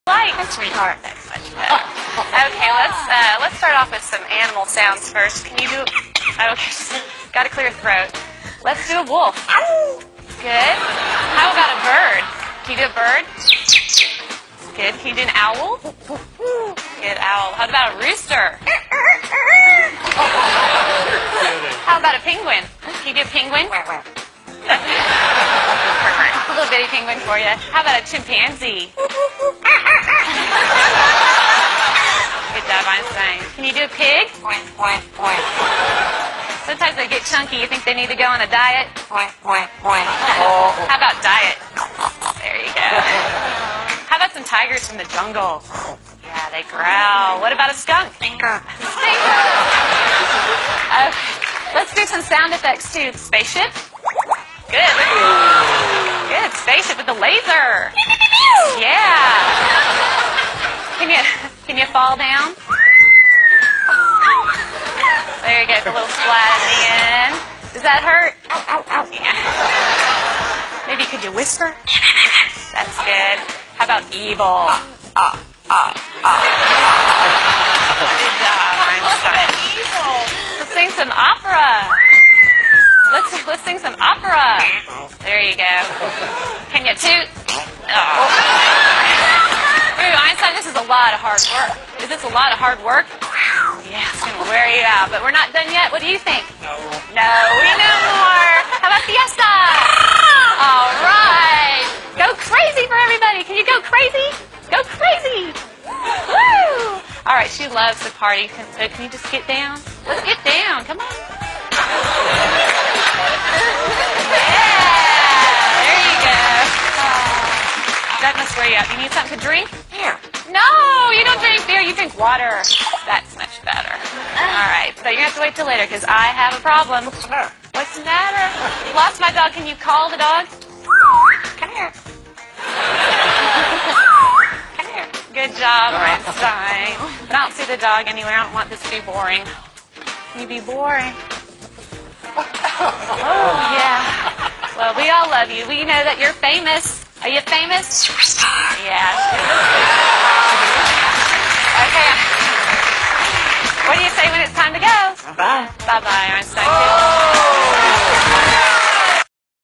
Light. Sweetheart. That's much better. Okay, let's start off with some animal sounds first. Can you do? Okay, got to clear your throat. Let's do a wolf. Good. How about a bird? Can you do a bird? Good. Can you do an owl? Good owl. How about a rooster? How about a penguin? Can you do a penguin? A little bitty penguin for you. How about a chimpanzee? Good job, Einstein. Can you do a pig? Sometimes they get chunky. You think they need to go on a diet? How about diet? There you go. How about some tigers from the jungle? Yeah, they growl. What about a skunk? Stinker. Okay. Let's do some sound effects too. Spaceship. Good. Good. Spaceship with the laser. Yeah. Can you fall down? There you go. It's a little splat at the end. Does that hurt? Yeah. Maybe could you whisper? That's good. How about evil? Good job, Einstein. Let's sing some opera. Let's sing some opera. There you go. Can you toot? Oh. Ooh, Einstein, this is a lot of hard work. Is this a lot of hard work? Yeah, it's going to wear you out. But we're not done yet. What do you think? No, we know more. How about fiesta? All right. Go crazy for everybody. Can you go crazy? Go crazy. Woo! All right, she loves to party. So can you just get down? Let's get down. Come on. Yeah, there you go. That must wear you out. You need something to drink? Here. No, you don't drink beer. You drink water. That's much better. All right, so you're going to have to wait till later because I have a problem. What's the matter? Lost my dog. Can you call the dog? Come here. Come here. Good job, Einstein. But I don't see the dog anywhere. I don't want this to be boring. Can you be boring? Oh, yeah. Well, we all love you. We know that you're famous. Are you famous? Superstar. Yeah. Okay. What do you say when it's time to go? Bye-bye. Bye-bye, Einstein.